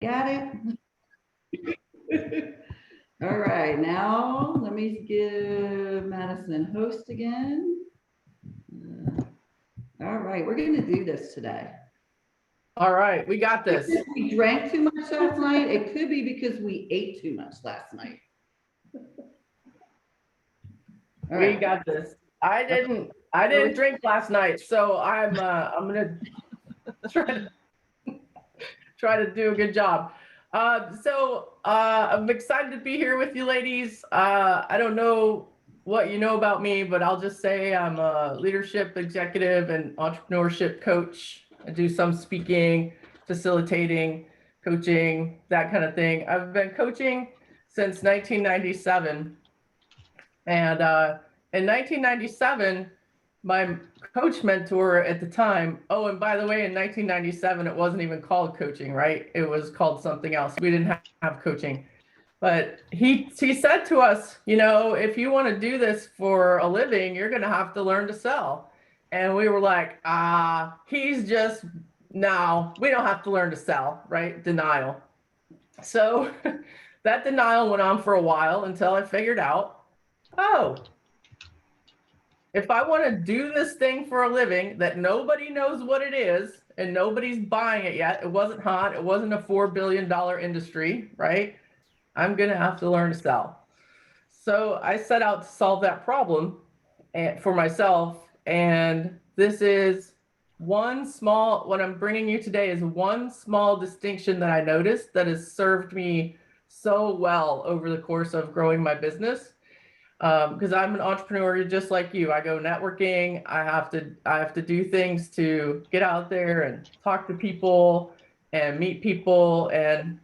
Got it? All right, now let me give Madison host again. All right, we're going to do this today. All right, we got this. If we drank too much last night, it could be because we ate too much last night. All We right. got this. I didn't drink last night, so I'm gonna try to do a good job. I'm excited to be here with you ladies. I don't know what you know about me, but I'll just say I'm a leadership executive and entrepreneurship coach. I do some speaking, facilitating, coaching, that kind of thing. I've been coaching since 1997. And in 1997, my coach mentor at the time, oh, and by the way, in 1997, it wasn't even called coaching, right? It was called something else. We didn't have coaching. But he said to us, you know, if you want to do this for a living, you're going to have to learn to sell. And we were like, he's just, no, we don't have to learn to sell, right? Denial. So that denial went on for a while until I figured out, oh, if I want to do this thing for a living that nobody knows what it is and nobody's buying it yet, it wasn't hot, it wasn't a $4 billion industry, right? I'm going to have to learn to sell. So I set out to solve that problem for myself. And this is what I'm bringing you today is one small distinction that I noticed that has served me so well over the course of growing my business. Because I'm an entrepreneur just like you. I go networking. I have to do things to get out there and talk to people and meet people and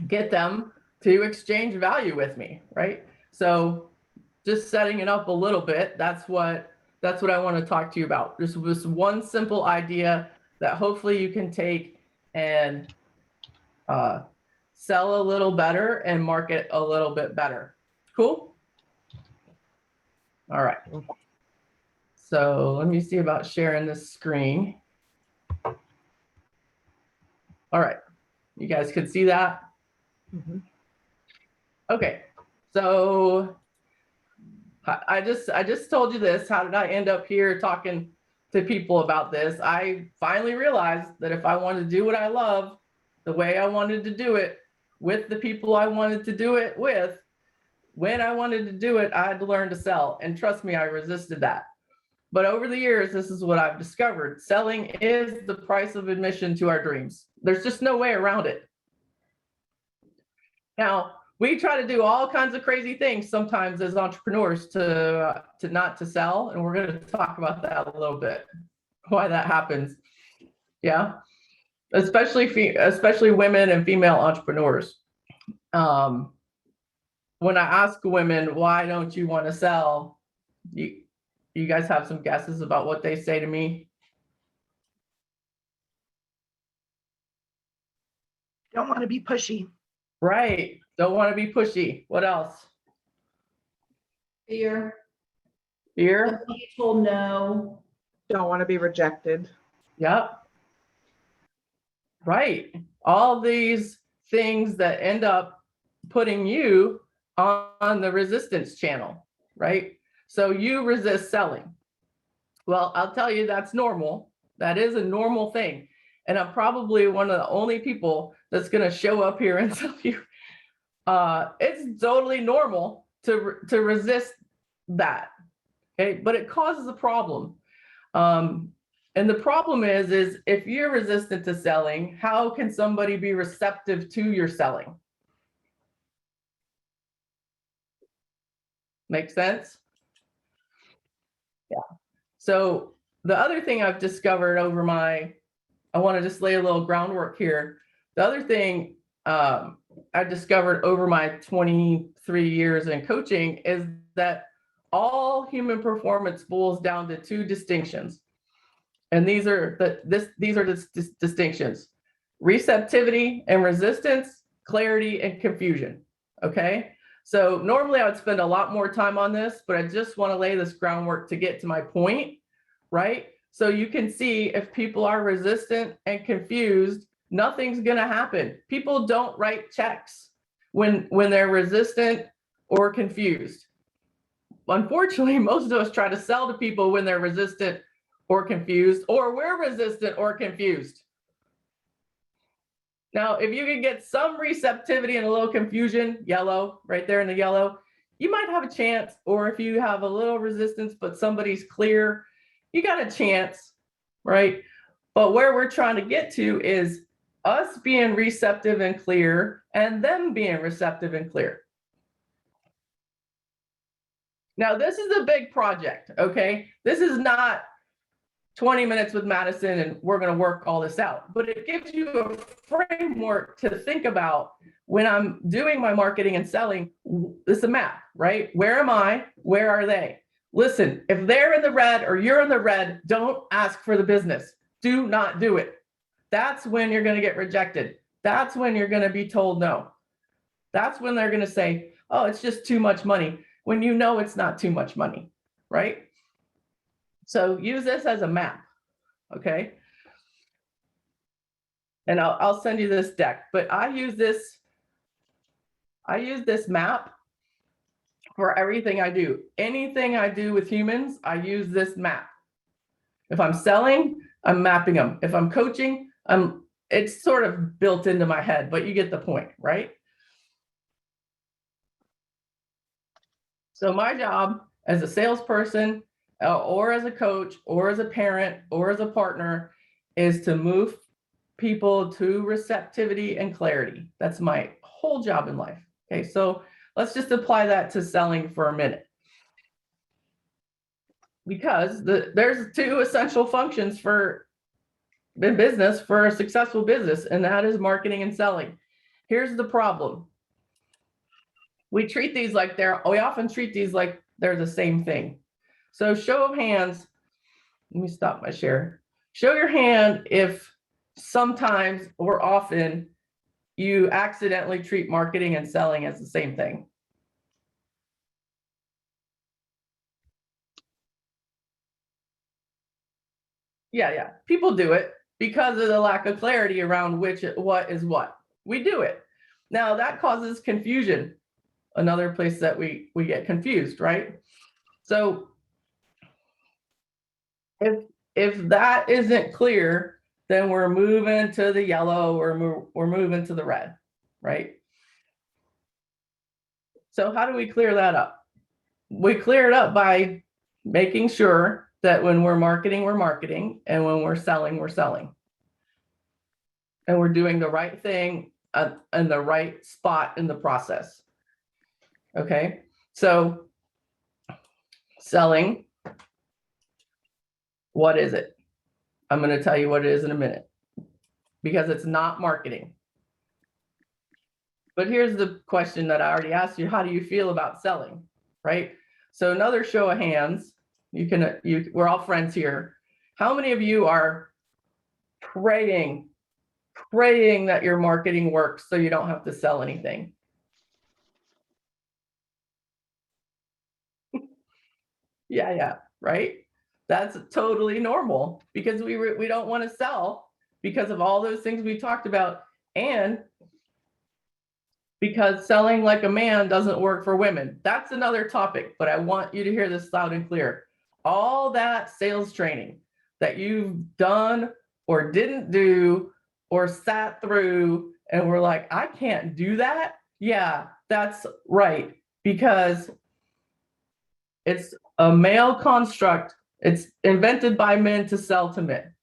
get them to exchange value with me, right? So just setting it up a little bit, that's what I want to talk to you about. This was one simple idea that hopefully you can take and sell a little better and market a little bit better. Cool? All right. So let me see about sharing this screen. All right. You guys could see that? Mm-hmm. Okay. So I just told you this. How did I end up here talking to people about this? I finally realized that if I wanted to do what I love, the way I wanted to do it, with the people I wanted to do it with, when I wanted to do it, I had to learn to sell. And trust me, I resisted that. But over the years, this is what I've discovered. Selling is the price of admission to our dreams. There's just no way around it. Now, we try to do all kinds of crazy things sometimes as entrepreneurs to not to sell. And we're going to talk about that a little bit, why that happens. Yeah. Especially women and female entrepreneurs. When I ask women, why don't you want to sell? You guys have some guesses about what they say to me? Don't want to be pushy. Right. Don't want to be pushy. What else? Fear. Fear. Being told no. Don't want to be rejected. Yep. Right. All these things that end up putting you on the resistance channel, right? So you resist selling. Well, I'll tell you, that's normal. That is a normal thing. And I'm probably one of the only people that's going to show up here and tell you it's totally normal to resist that. Okay, but it causes a problem. And the problem is if you're resistant to selling, how can somebody be receptive to your selling? Make sense? Yeah. So the other thing I've discovered I want to just lay a little groundwork here. The other thing I discovered over my 23 years in coaching is that all human performance boils down to two distinctions. And these are the distinctions: receptivity and resistance, clarity and confusion. Okay. So normally I would spend a lot more time on this, but I just want to lay this groundwork to get to my point, right? So you can see if people are resistant and confused, nothing's going to happen. People don't write checks when they're resistant or confused. Unfortunately, most of us try to sell to people when they're resistant or confused, or we're resistant or confused. Now, if you can get some receptivity and a little confusion, yellow, right there in the yellow, you might have a chance. Or if you have a little resistance, but somebody's clear, you got a chance, right? But where we're trying to get to is us being receptive and clear and them being receptive and clear. Now, this is a big project, okay? This is not 20 minutes with Mattison and we're going to work all this out, but it gives you a framework to think about when I'm doing my marketing and selling. It's a map, right? Where am I? Where are they? Listen, if they're in the red or you're in the red, don't ask for the business. Do not do it. That's when you're going to get rejected. That's when you're going to be told no. That's when they're going to say, oh, it's just too much money, when you know it's not too much money, right? So use this as a map, okay? And I'll send you this deck, but I use this map for everything I do. Anything I do with humans, I use this map. If I'm selling, I'm mapping them. If I'm coaching, it's sort of built into my head, but you get the point, right? So my job as a salesperson, or as a coach, or as a parent, or as a partner, is to move people to receptivity and clarity. That's my whole job in life. Okay, so let's just apply that to selling for a minute. Because there's two essential functions in business for a successful business, and that is marketing and selling. Here's the problem. We often treat these like they're the same thing. So show of hands, let me stop my share. Show your hand if sometimes or often you accidentally treat marketing and selling as the same thing. Yeah. People do it because of the lack of clarity around what is what. We do it. Now that causes confusion. Another place that we get confused, right? So if that isn't clear, then we're moving to the yellow or we're moving to the red, right? So how do we clear that up? We clear it up by making sure that when we're marketing, and when we're selling, and we're doing the right thing in the right spot in the process. Okay, so selling, what is it? I'm going to tell you what it is in a minute, because it's not marketing. But here's the question that I already asked you. How do you feel about selling, right? So another show of hands, we're all friends here. How many of you are praying that your marketing works so you don't have to sell anything? Yeah, right? That's totally normal, because we don't want to sell because of all those things we talked about, and because selling like a man doesn't work for women. That's another topic, but I want you to hear this loud and clear. All that sales training that you've done or didn't do or sat through and we're like, I can't do that. Yeah, that's right, because it's a male construct. It's invented by men to sell to men,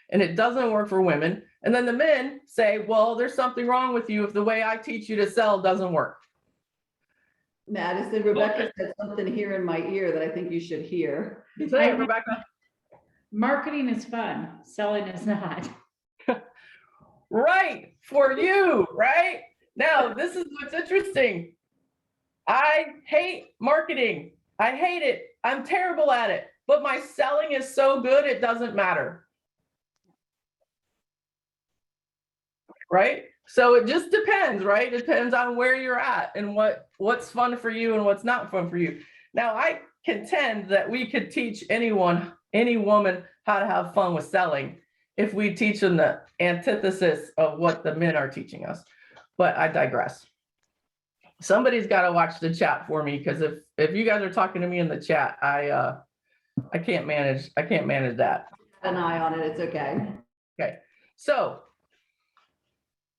and it doesn't work for women. And then the men say, well, there's something wrong with you if the way I teach you to sell doesn't work. Mattison, Rebecca said something here in my ear that I think you should hear. Say it, Rebecca. Marketing is fun, selling is not. Right, for you, right? Now, this is what's interesting. I hate marketing. I hate it. I'm terrible at it, but my selling is so good, it doesn't matter. Right? So it just depends, right? It depends on where you're at and what's fun for you and what's not fun for you. Now, I contend that we could teach any woman how to have fun with selling. if we teach them the antithesis of what the men are teaching us. But I digress. Somebody's got to watch the chat for me, because if you guys are talking to me in the chat, I can't manage that. An eye on it, it's okay. Okay, so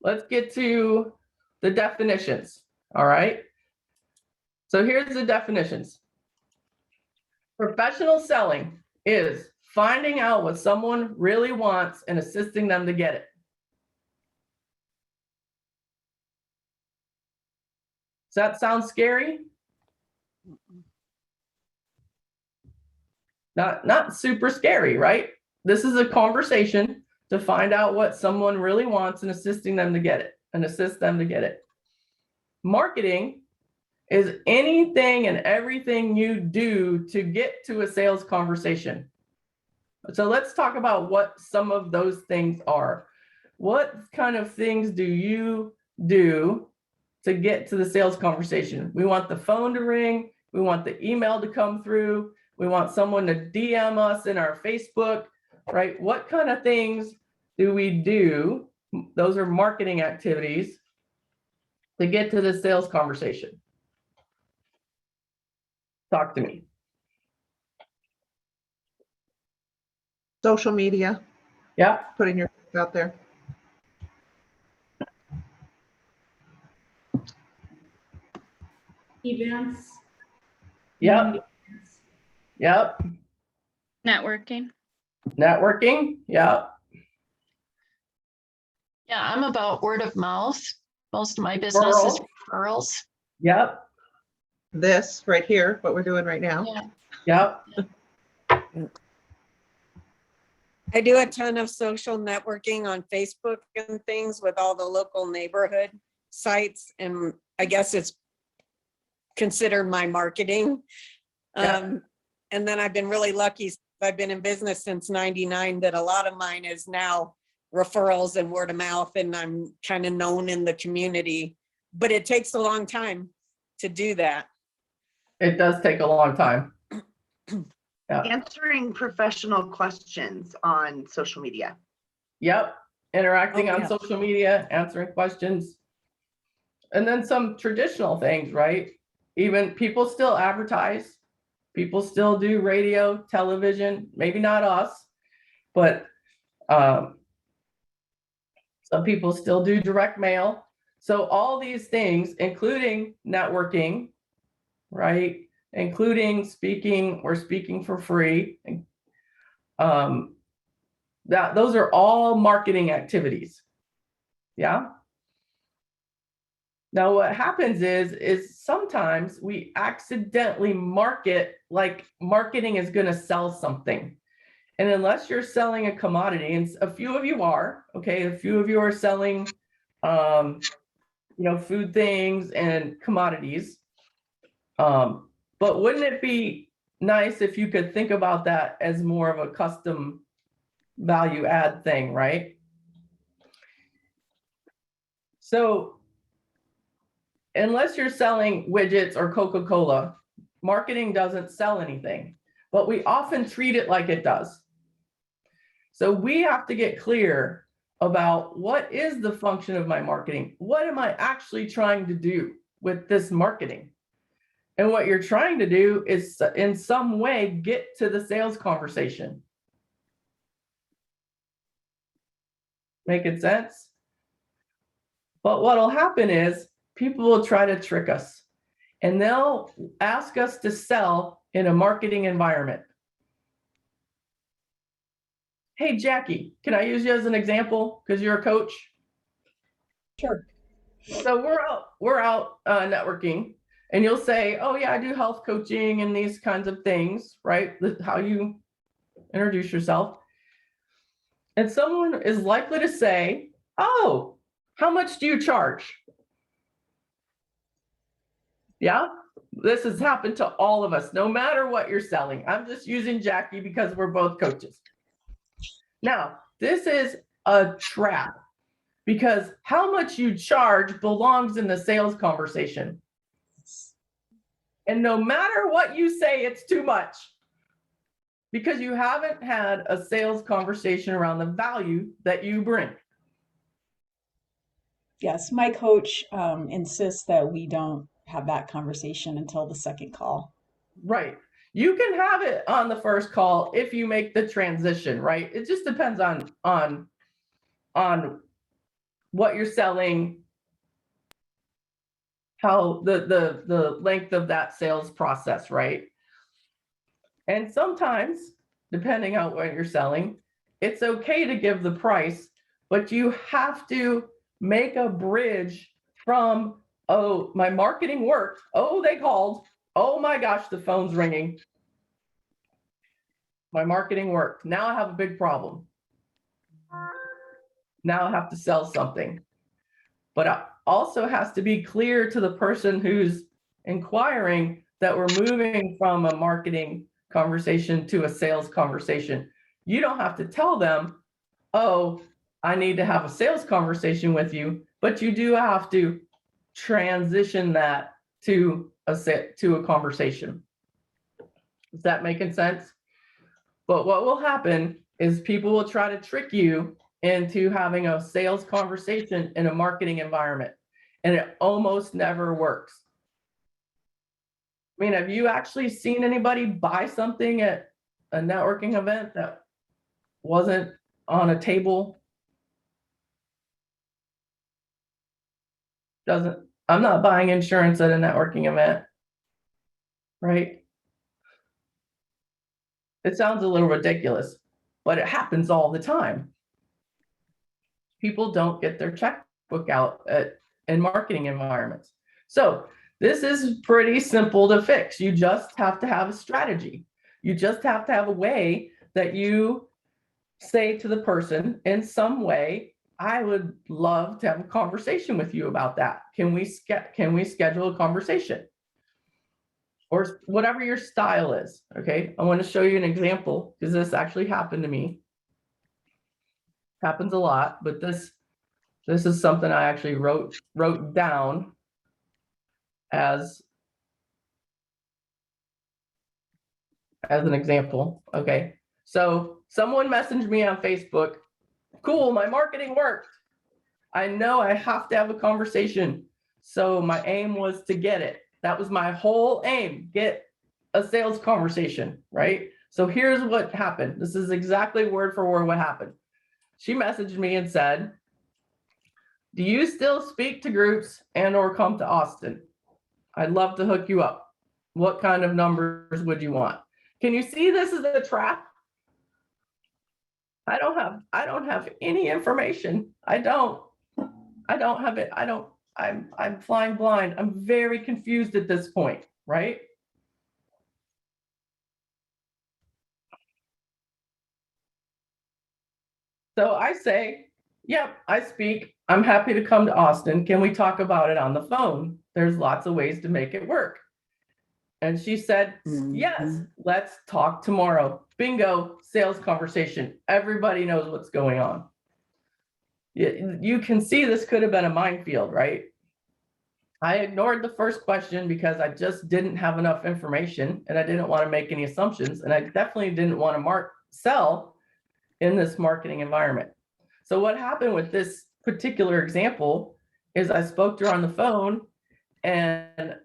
let's get to the definitions. All right. So here's the definitions. Professional selling is finding out what someone really wants and assisting them to get it. Does that sound scary? Not super scary, right? This is a conversation to find out what someone really wants and assist them to get it. Marketing is anything and everything you do to get to a sales conversation. So let's talk about what some of those things are. What kind of things do you do to get to the sales conversation? We want the phone to ring. We want the email to come through. We want someone to DM us in our Facebook, right? What kind of things do we do? Those are marketing activities to get to the sales conversation. Talk to me. Social media, Yeah, putting your out there. Events. yep, yep. Networking. Networking, yeah, Yeah, I'm about word of mouth. Most of my business is referrals. yep, This right here, what we're doing right now. Yeah. yep, I do a ton of social networking on Facebook and things with all the local neighborhood sites, and I guess it's considered my marketing. Yeah. And then I've been really lucky. I've been in business since '99 that a lot of mine is now referrals and word of mouth, and I'm kind of known in the community, but it takes a long time to do that. it does take a long time. Answering professional questions on social media. Yep, interacting Oh, on yeah. social media, answering questions. And then some traditional things, right? Even people still advertise, people still do radio, television, maybe not us, but some people still do direct mail. So all these things, including networking, right? Including speaking or speaking for free. Those are all marketing activities. Yeah. Now what happens is sometimes we accidentally market like marketing is going to sell something. And unless you're selling a commodity, and a few of you are, okay, a few of you are selling food things and commodities. But wouldn't it be nice if you could think about that as more of a custom value add thing, right? So unless you're selling widgets or Coca-Cola, marketing doesn't sell anything, but we often treat it like it does. So we have to get clear about what is the function of my marketing? What am I actually trying to do with this marketing? And what you're trying to do is in some way get to the sales conversation. Making sense? But what'll happen is people will try to trick us, and they'll ask us to sell in a marketing environment. Hey, Jackie, can I use you as an example because you're a coach? Sure. So we're out networking, and you'll say, oh yeah, I do health coaching and these kinds of things, right? How you introduce yourself. And someone is likely to say, oh, how much do you charge? Yeah, this has happened to all of us, no matter what you're selling. I'm just using Jackie because we're both coaches. Now, this is a trap because how much you charge belongs in the sales conversation. And no matter what you say, it's too much. because you haven't had a sales conversation around the value that you bring. Yes, my coach insists that we don't have that conversation until the second call. Right. You can have it on the first call if you make the transition, right? It just depends on what you're selling, how the length of that sales process, right? And sometimes, depending on what you're selling, it's okay to give the price, but you have to make a bridge from, oh, my marketing worked. Oh, they called. Oh my gosh, the phone's ringing. My marketing worked. Now I have a big problem. Now I have to sell something. But it also has to be clear to the person who's inquiring that we're moving from a marketing conversation to a sales conversation. You don't have to tell them, oh, I need to have a sales conversation with you, but you do have to transition that to a conversation. Is that making sense? But what will happen is people will try to trick you into having a sales conversation in a marketing environment, and it almost never works. I mean, have you actually seen anybody buy something at a networking event that wasn't on a table? I'm not buying insurance at a networking event, right? It sounds a little ridiculous, but it happens all the time. People don't get their checkbook out in marketing environments. So this is pretty simple to fix. You just have to have a strategy. You just have to have a way that you say to the person in some way, I would love to have a conversation with you about that. Can we schedule a conversation? Or whatever your style is, okay? I want to show you an example because this actually happened to me. Happens a lot, but this is something I actually wrote down as an example. Okay, so someone messaged me on Facebook. Cool, my marketing worked. I know I have to have a conversation. So my aim was to get it. That was my whole aim, get a sales conversation, right? So here's what happened. This is exactly word for word what happened. She messaged me and said, do you still speak to groups and or come to Austin? I'd love to hook you up. What kind of numbers would you want? Can you see this is a trap? I don't have any information. I don't have it. I'm flying blind. I'm very confused at this point, right? So I say, yep, I speak. I'm happy to come to Austin. Can we talk about it on the phone? There's lots of ways to make it work. And she said, yes, let's talk tomorrow. Bingo, sales conversation. Everybody knows what's going on. You can see this could have been a minefield, right? I ignored the first question because I just didn't have enough information and I didn't want to make any assumptions. And I definitely didn't want to sell in this marketing environment. So what happened with this particular example is I spoke to her on the phone, and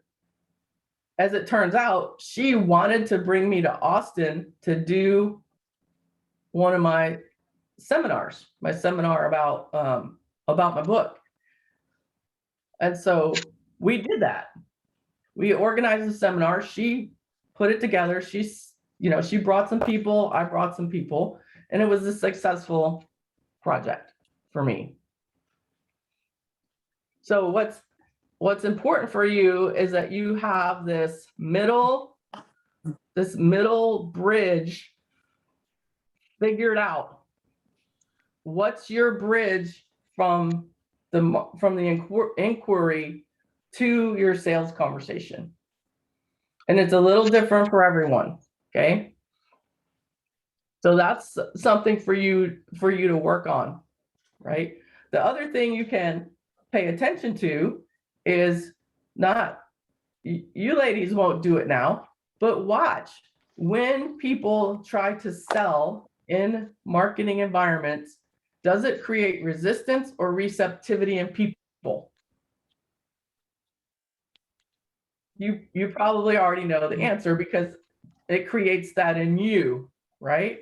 as it turns out, she wanted to bring me to Austin to do one of my seminars, my seminar about my book. And so we did that. We organized a seminar. She put it together. She brought some people, I brought some people, and it was a successful project for me. So what's important for you is that you have this middle bridge figured out. What's your bridge from the inquiry to your sales conversation? And it's a little different for everyone, okay? So that's something for you to work on, right? The other thing you can pay attention to is not, you ladies won't do it now, but watch. when people try to sell in marketing environments, does it create resistance or receptivity in people? You probably already know the answer because it creates that in you, right?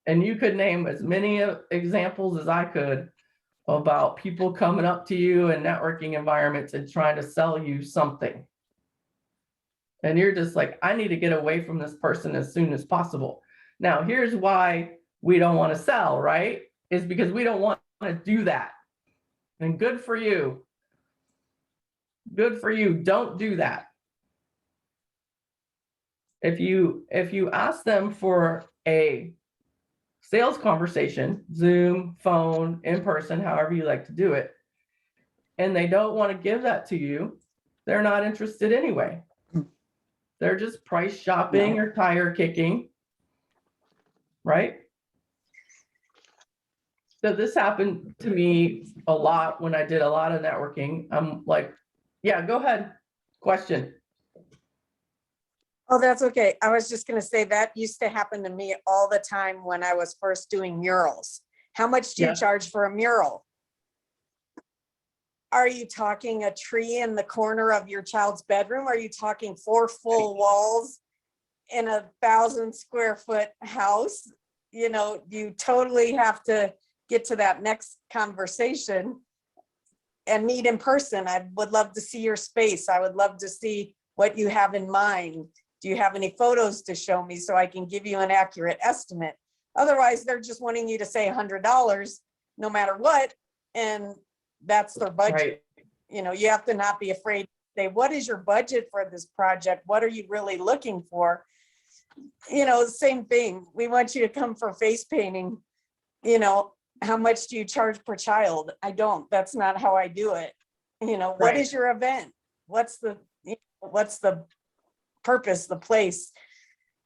And you could name as many examples as I could about people coming up to you in networking environments and trying to sell you something. And you're just like, I need to get away from this person as soon as possible. Now, here's why we don't want to sell, right? Is because we don't want to do that. And good for you. Good for you. Don't do that. If you ask them for a sales conversation, Zoom, phone, in person, however you like to do it, and they don't want to give that to you, they're not interested anyway. They're just price shopping or tire kicking, right? So this happened to me a lot when I did a lot of networking. I'm like, yeah, go ahead. Question. Oh, that's okay. I was just going to say that used to happen to me all the time when I was first doing murals. How much do you Yeah. charge for a mural? Are you talking a tree in the corner of your child's bedroom? Are you talking 4 full walls in a 1,000 square foot house? You know, you totally have to get to that next conversation and meet in person. I would love to see your space. I would love to see what you have in mind. Do you have any photos to show me so I can give you an accurate estimate? Otherwise, they're just wanting you to say $100 no matter what. And that's their budget. Right. You know, you have to not be afraid to say, what is your budget for this project? What are you really looking for? You know, same thing. We want you to come for face painting. You know, how much do you charge per child? I don't. That's not how I do it. You know, what Right. is your event? What's the purpose, the place?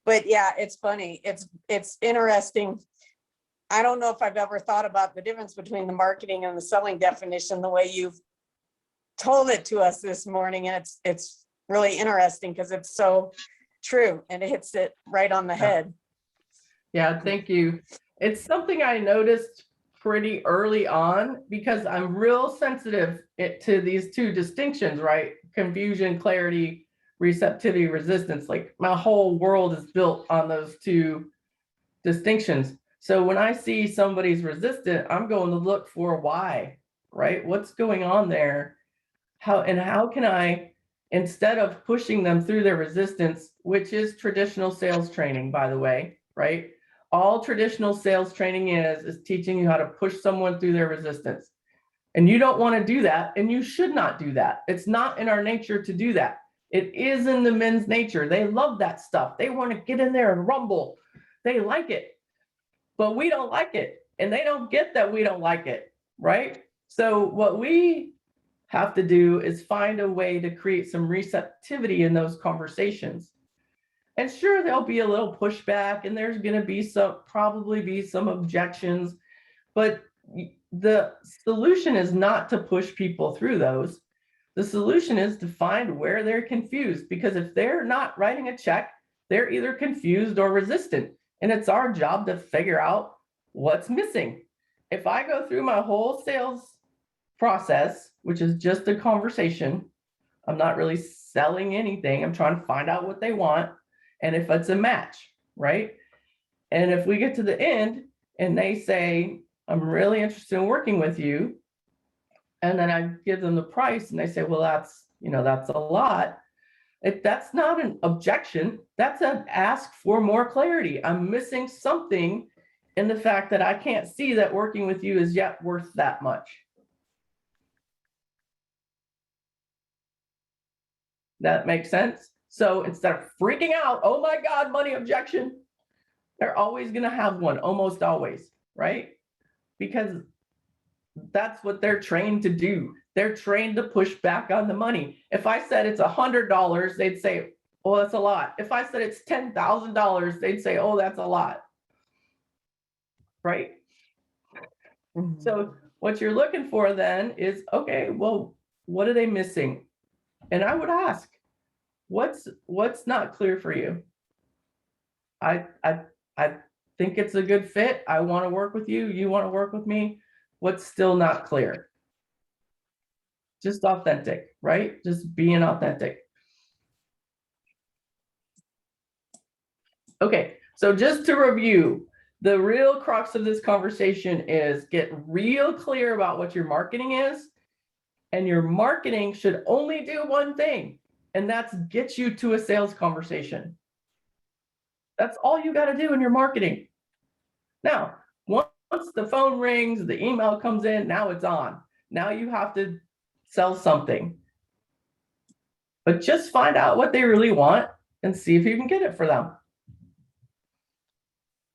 But yeah, it's funny. It's interesting. I don't know if I've ever thought about the difference between the marketing and the selling definition the way you've told it to us this morning. And it's really interesting because it's so true and it hits it right on the head. Yeah, thank you. It's something I noticed pretty early on because I'm real sensitive to these two distinctions, right? Confusion, clarity, receptivity, resistance. Like my whole world is built on those two distinctions. So when I see somebody's resistant, I'm going to look for why, right? What's going on there? How can I, instead of pushing them through their resistance, which is traditional sales training, by the way, right? All traditional sales training is teaching you how to push someone through their resistance. And you don't want to do that, and you should not do that. It's not in our nature to do that. It is in the men's nature. They love that stuff. They want to get in there and rumble. They like it. But we don't like it, and they don't get that we don't like it, right? So what we have to do is find a way to create some receptivity in those conversations. And sure, there'll be a little pushback, and there's going to be probably be some objections, but the solution is not to push people through those. The solution is to find where they're confused, because if they're not writing a check, they're either confused or resistant. And it's our job to figure out what's missing. If I go through my whole sales process, which is just a conversation, I'm not really selling anything. I'm trying to find out what they want. And if it's a match, right? And if we get to the end and they say, I'm really interested in working with you, and then I give them the price and they say, well, that's a lot. That's not an objection. That's an ask for more clarity. I'm missing something in the fact that I can't see that working with you is yet worth that much. That makes sense? So instead of freaking out, oh my God, money objection, they're always going to have one, almost always, right? Because that's what they're trained to do. They're trained to push back on the money. If I said it's $100, they'd say, oh, that's a lot. If I said it's $10,000, they'd say, oh, that's a lot. Right? Mhm. So what you're looking for then is, okay, well, what are they missing? And I would ask, What's not clear for you? I think it's a good fit. I want to work with you. You want to work with me. What's still not clear? Just authentic, right? Just being authentic. Okay, so just to review, the real crux of this conversation is get real clear about what your marketing is, and your marketing should only do one thing, and that's get you to a sales conversation. That's all you got to do in your marketing. Now, once the phone rings, the email comes in, now it's on. Now you have to sell something. But just find out what they really want and see if you can get it for them.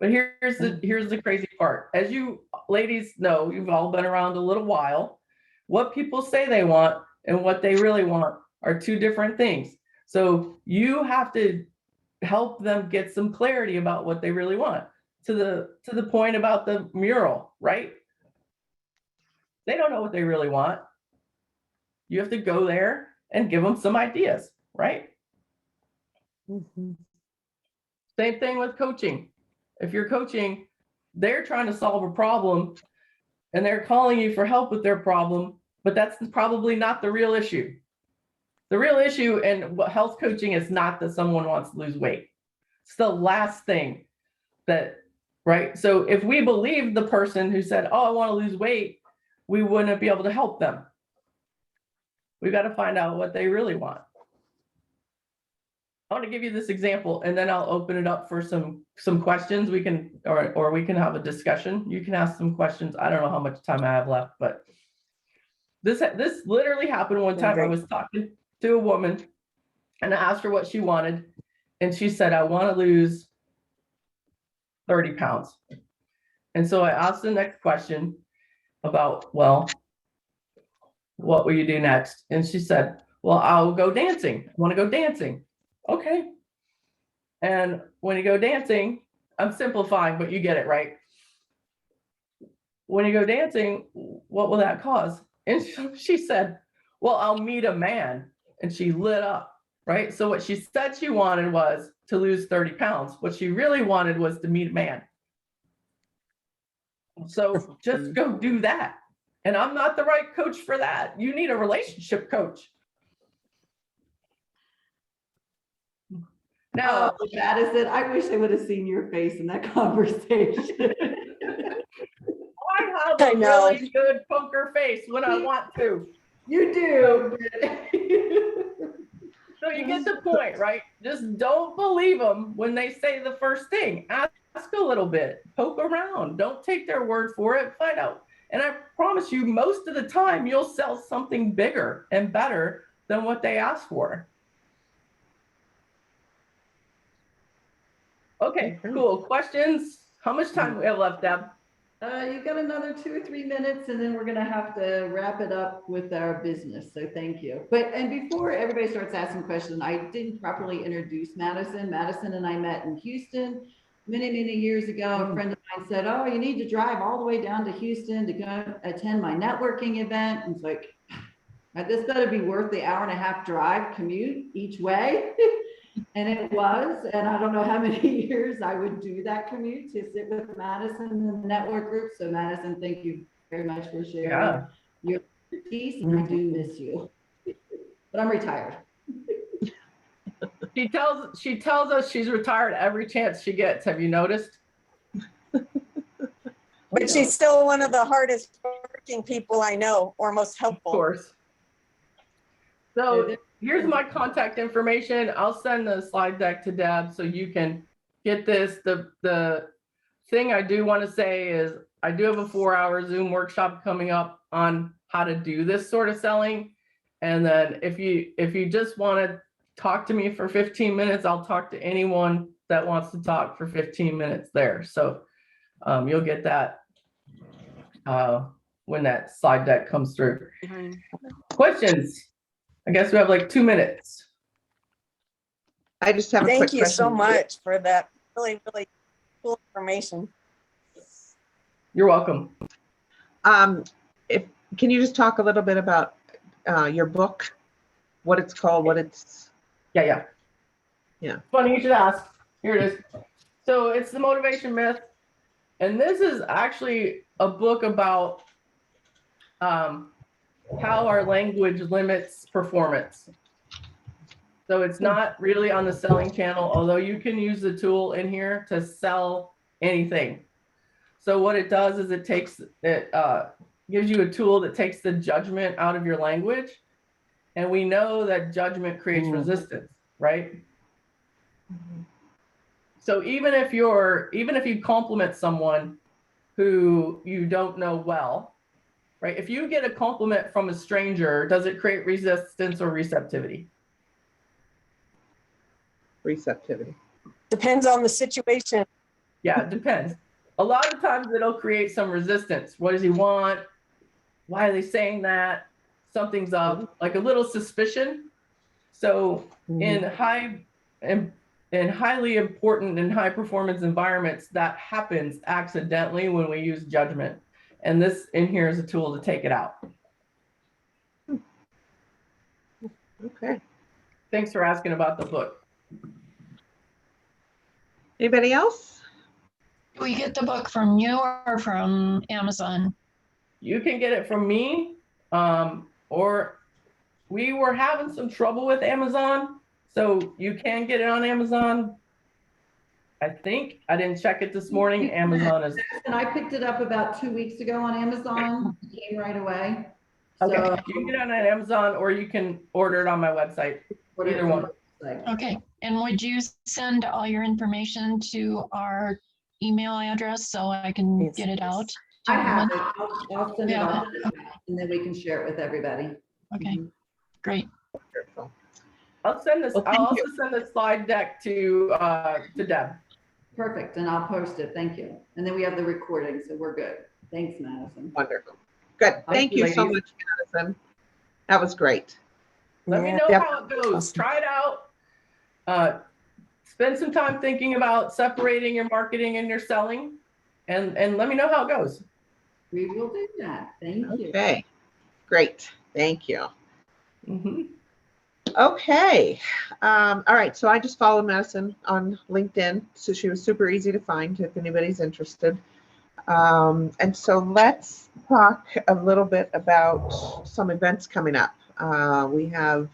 But here's the crazy part. As you ladies know, you've all been around a little while. What people say they want and what they really want are two different things. So you have to help them get some clarity about what they really want. To the point about the mural, right? They don't know what they really want. You have to go there and give them some ideas, right? Same thing with coaching. If you're coaching, they're trying to solve a problem and they're calling you for help with their problem, but that's probably not the real issue. The real issue in health coaching is not that someone wants to lose weight. It's the last thing that, right? So if we believe the person who said, oh, I want to lose weight, we wouldn't be able to help them. We've got to find out what they really want. I want to give you this example, and then I'll open it up for some questions. We can, or we can have a discussion. You can ask some questions. I don't know how much time I have left, but this literally happened one time. I was talking to a woman, and I asked her what she wanted, and she said, I want to lose 30 pounds. And so I asked the next question about, well, what will you do next? And she said, well, I'll go dancing. I want to go dancing. Okay. And when you go dancing, I'm simplifying, but you get it, right? When you go dancing, what will that cause? And she said, well, I'll meet a man. And she lit up, right? So what she said she wanted was to lose 30 pounds. What she really wanted was to meet a man. So just go do that. And I'm not the right coach for that. You need a relationship coach. Now, Mattison, I wish I would have seen your face in that conversation. I have a really good poker face when I want to. You do. So you get the point, right? Just don't believe them when they say the first thing. Ask a little bit, poke around. Don't take their word for it. Find out. And I promise you, most of the time, you'll sell something bigger and better than what they asked for. Okay, cool. Questions? How much time do we have left, Deb? You've got another 2 or 3 minutes, and then we're going to have to wrap it up with our business. So thank you. And before everybody starts asking questions, I didn't properly introduce Mattison. Mattison and I met in Houston many, many years ago. A friend of mine said, oh, you need to drive all the way down to Houston to go attend my networking event. And it's like, this better be worth the hour-and-a-half drive commute each way. And it was, and I don't know how many years I would do that commute to sit with Mattison in the network group. So Mattison, thank you very much for sharing your expertise, and I do miss you. But I'm retired. She tells us she's retired every chance she gets. Have you noticed? But she's still one of the hardest working people I know, or most helpful. Of course. So here's my contact information. I'll send the slide deck to Deb so you can get this. The thing I do want to say is I do have a 4-hour Zoom workshop coming up on how to do this sort of selling. And then if you just want to talk to me for 15 minutes, I'll talk to anyone that wants to talk for 15 minutes there. So you'll get that when that slide deck comes through. Questions? I guess we have like 2 minutes. I just have a quick question. Thank you so much for that really, really cool information. You're welcome. Can you just talk a little bit about your book, what it's called, what it's Yeah. Yeah. Funny you should ask. Here it is. So it's the motivation myth. And this is actually a book about how our language limits performance. So it's not really on the selling channel, although you can use the tool in here to sell anything. So what it does is it gives you a tool that takes the judgment out of your language. And we know that judgment creates resistance, right? So even if you compliment someone who you don't know well, right? If you get a compliment from a stranger, does it create resistance or receptivity? Receptivity. Depends on the situation. Yeah, it depends. A lot of times it'll create some resistance. What does he want? Why are they saying that? Something's up, like a little suspicion. So in highly important and high performance environments, that happens accidentally when we use judgment. And this in here is a tool to take it out. Okay. Thanks for asking about the book. Anybody else? Do we get the book from you or from Amazon? You can get it from me, or we were having some trouble with Amazon. So you can get it on Amazon. I think I didn't check it this morning. Amazon is. And I picked it up about 2 weeks ago on Amazon. It came right away. Okay, So, you can get it on Amazon or you can order it on my website. Either one. Okay, and would you send all your information to our email address so I can get it out? to I have everyone? it. I'll send it Yeah. off and then we can share it with everybody. Okay, great. Wonderful. I'll send this. Well, I'll thank also you. send the slide deck to Deb. Perfect, and I'll post it. Thank you. And then we have the recording, so we're good. Thanks, Madison. Wonderful. Good. Thank you so ladies. much, Madison. That was great. Let me Yeah. know Yep. how it goes. Try it out. Spend some time thinking about separating your marketing and your selling, and let me know how it goes. We will do that. Thank you. Okay. Great. Thank you. Mhm. Okay. All right. So I just followed Madison on LinkedIn. So she was super easy to find if anybody's interested. And so let's talk a little bit about some events coming up. We have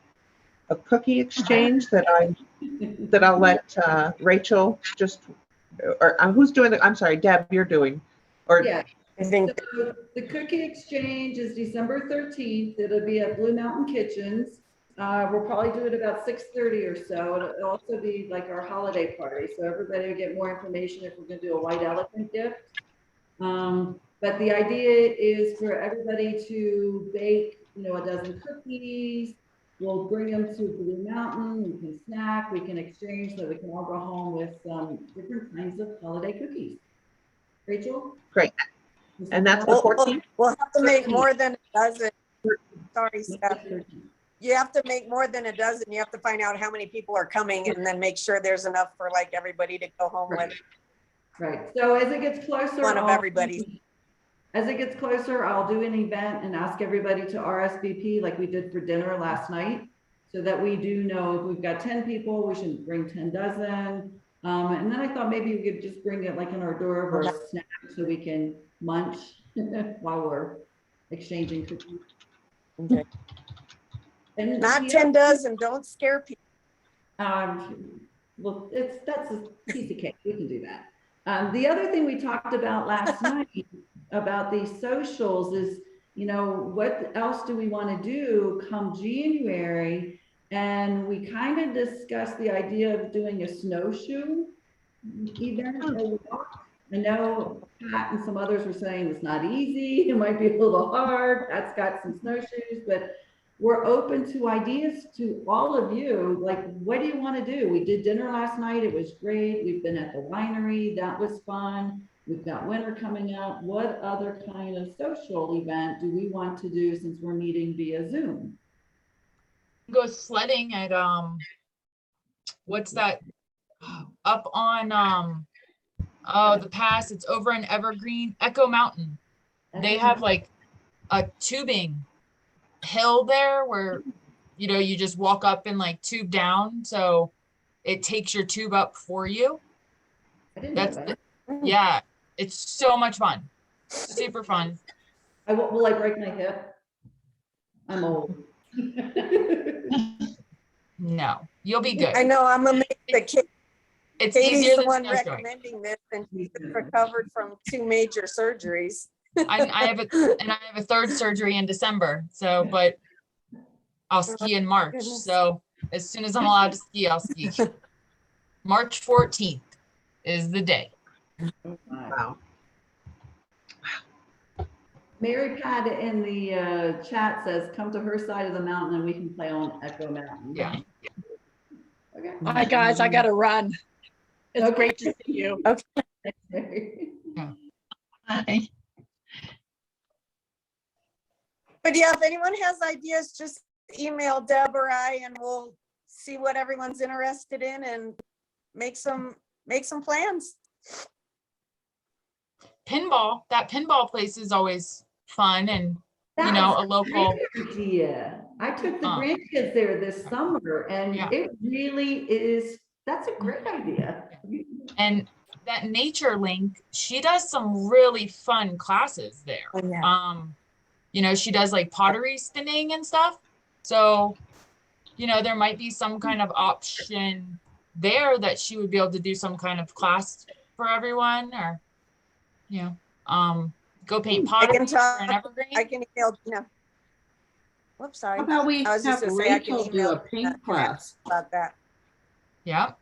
a cookie exchange that I'll let Rachel just, or who's doing the, I'm sorry, Deb, you're doing, or Yeah. I think So the cookie exchange is December 13th. It'll be at Blue Mountain Kitchens. We'll probably do it about 6:30 or so. It'll also be like our holiday party. So everybody will get more information if we're gonna do a white elephant gift. But the idea is for everybody to bake, a dozen cookies. We'll bring them to Blue Mountain. We can snack, we can exchange, so we can all go home with some different kinds of holiday cookies. Rachel? Great. And that's the 14th? we'll have to make more than a dozen. Sorry, Steph. You have to make more than a dozen. You have to find out how many people are coming and then make sure there's enough for like everybody to go home with. Right. So as it gets closer, One of everybody's. As it gets closer, I'll do an event and ask everybody to RSVP like we did for dinner last night, so that we do know if we've got 10 people, we should bring 10 dozen. And then I thought maybe we could just bring it like an hors d'oeuvre or a snack so we can munch while we're exchanging cookies. Okay. And Not 10 dozen, don't scare people. Well, that's a piece of cake. We can do that. The other thing we talked about last night about these socials is, what else do we want to do come January? And we kind of discussed the idea of doing a snowshoe event or walk. I know Pat and some others were saying it's not easy. It might be a little hard. Pat's got some snowshoes, but we're open to ideas to all of you. Like, what do you want to do? We did dinner last night. It was great. We've been at the winery. That was fun. We've got winter coming up. What other kind of social event do we want to do since we're meeting via Zoom? Go sledding at what's that up on the pass? It's over in Evergreen, Echo Mountain. They have like a tubing hill there where you know, you just walk up and like tube down. So it takes your tube up for you. I didn't know That's that. yeah, it's so much fun. Super fun. Will I break my hip? I'm old. No, you'll be good. I know, I'm amazed that It's Katie's easier the than one snow throwing. recommending this, and she's recovered from 2 major surgeries. I have a third surgery in December. So, but I'll ski in March. Goodness. So as soon as I'm allowed to ski, I'll ski. March 14th is the day. Wow. Mary Pat in the chat says, come to her side of the mountain and we can play on Echo Mountain. Yeah. Okay. Hi, guys. I got to run. It's Okay. great to see you. Hi. But yeah, if anyone has ideas, just email Deb or I, and we'll see what everyone's interested in and make some plans. Pinball, that pinball place is always fun, and you know, a local. Idea. I took the grandkids there this summer and Yeah. it really is, that's a great idea. And that Nature Link, she does some really fun classes there. Oh, yeah. You know, she does like pottery spinning and stuff. So, you know, there might be some kind of option there that she would be able to do some kind of class for everyone, or, you know, go paint pottery for an evergreen. I can email, no. Whoops, sorry. How about we I was just have gonna say, I can Rachel do email a paint class? about that. Yeah.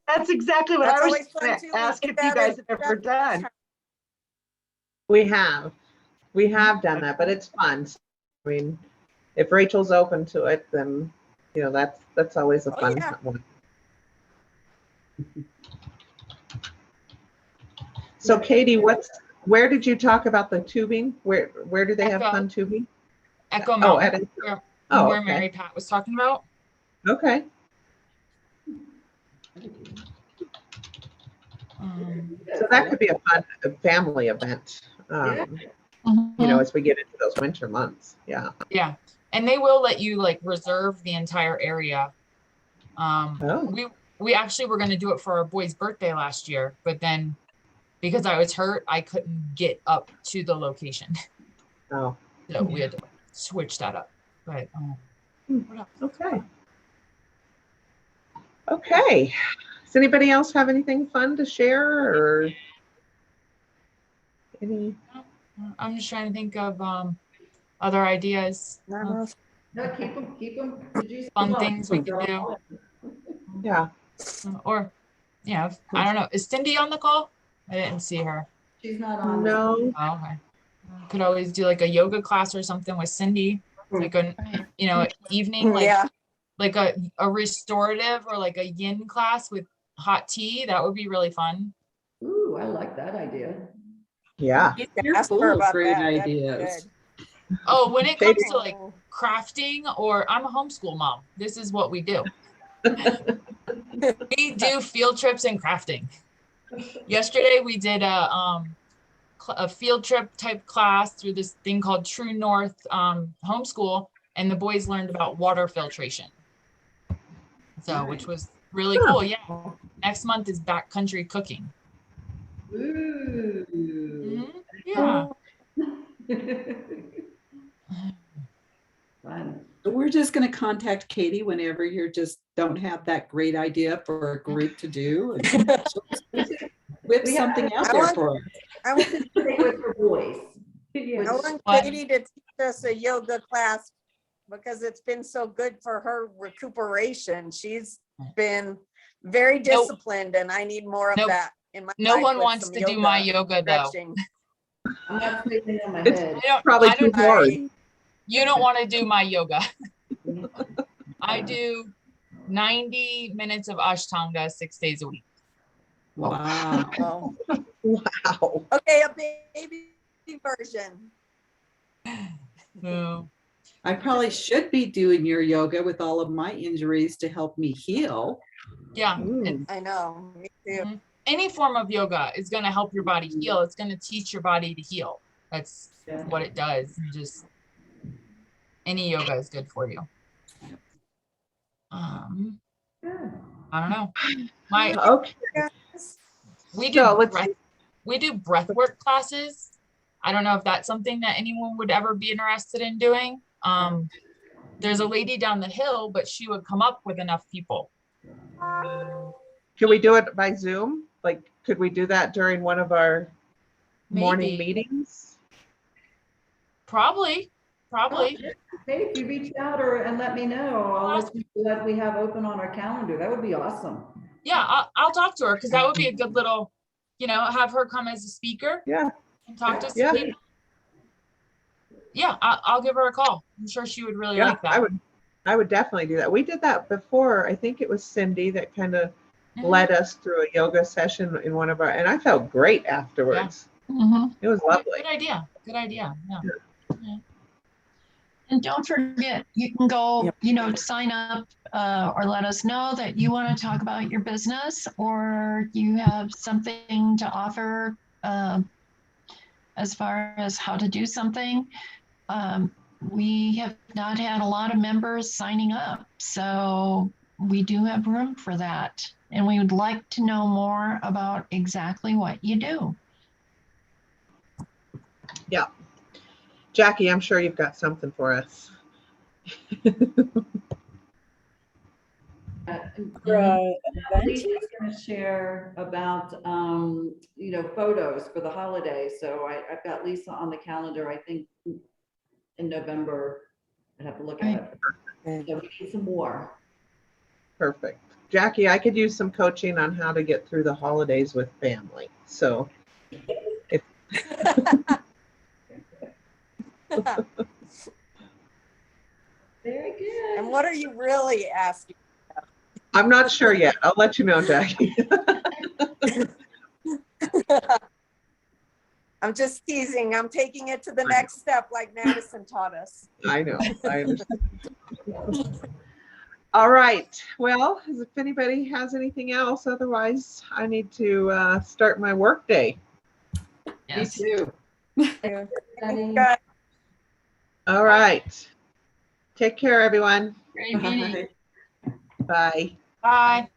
That's exactly what That's I was always fun, going too. to We ask did if you that guys at- have ever done. We have done that, but it's fun. I mean, if Rachel's open to it, then, you know, that's always a Oh, fun yeah. one. So Katie, where did you talk about the tubing? Where do they have Echo. fun tubing? Echo Oh, Mountain, at where okay. Mary Pat was talking about. Okay. So that could be a family event, you know, as we get into those winter months. Yeah. Yeah, and they will let you like reserve the entire area. We actually were going to do it for our boy's birthday last year, but then because I was hurt, I couldn't get up to the location. Oh. So we had to switch that up. But Okay. Okay. Does anybody else have anything fun to share, or any? I'm just trying to think of other ideas. No, keep them. Fun things we can do. Yeah. Or, yeah, I don't know. Is Cindy on the call? I didn't see her. She's not on. No. Oh, okay. Could always do like a yoga class or something with Cindy, like a, you know, evening, like, Yeah. like a restorative or like a yin class with hot tea. That would be really fun. Ooh, I like that idea. Yeah. You're Ask full her of about great that. That'd be ideas. good. Oh, when it comes to like crafting, or I'm a homeschool mom, this is what we do. We do field trips and crafting. Yesterday we did a field trip type class through this thing called True North homeschool, and the boys learned about water filtration. So, which was really cool. Yeah. Next month is backcountry cooking. Ooh. Yeah. Fun. So we're just going to contact Katie whenever you just don't have that great idea for a group to do. And whip something out there for us. I want for boys. I want Katie to teach us a yoga class because it's been so good for her recuperation. She's been very disciplined, and I need more of that in my No life one with wants some to do my yoga though. stretching. I'm not sleeping on my head. Probably I too don't- hard. You don't want to do my yoga. I do 90 minutes of Ashtanga 6 days a week. Wow. Oh. Wow. Okay, a baby version. So, I probably should be doing your yoga with all of my injuries to help me heal. yeah, and I know. Me too. any form of yoga is going to help your body heal. It's going to teach your body to heal. That's what it does. Just any yoga is good for you. I don't know. My Okay. we do So let's breath, we do breath work classes. I don't know if that's something that anyone would ever be interested in doing. There's a lady down the hill, but she would come up with enough people. Can we do it by Zoom? Like, could we do that during one of our morning Maybe. meetings? Probably. Hey, if you reach out and let me know, I'll let you know what we have open on our calendar. That would be awesome. Yeah, I'll talk to her because that would be a good little, have her come as a speaker. Yeah. And talk to some Yeah. people. Yeah, I'll give her a call. I'm sure she would really Yeah, like that. I would definitely do that. We did that before. I think it was Cindy that kind of Mhm. led us through a yoga session in one of our, and I felt great afterwards. It was lovely. Good idea. Yeah. And don't forget, you can go, sign up or let us know that you want to talk about your business or you have something to offer as far as how to do something. We have not had a lot of members signing up, so we do have room for that. And we would like to know more about exactly what you do. Yeah. Jackie, I'm sure you've got something for us. Lisa's going to share about, photos for the holiday. So I've got Lisa on the calendar, I think in November. I'd have to look at it. So we need some more. Perfect. Jackie, I could use some coaching on how to get through the holidays with family. So if Very good. And what are you really asking? I'm not sure yet. I'll let you know, Jackie. I'm just teasing. I'm taking it to the next step like Mattison taught us. I know. I understand. All right. Well, if anybody has anything else, otherwise I need to start my work day. Yes. Me too. Good. All right. Take care, everyone. Great meeting. Bye. Bye.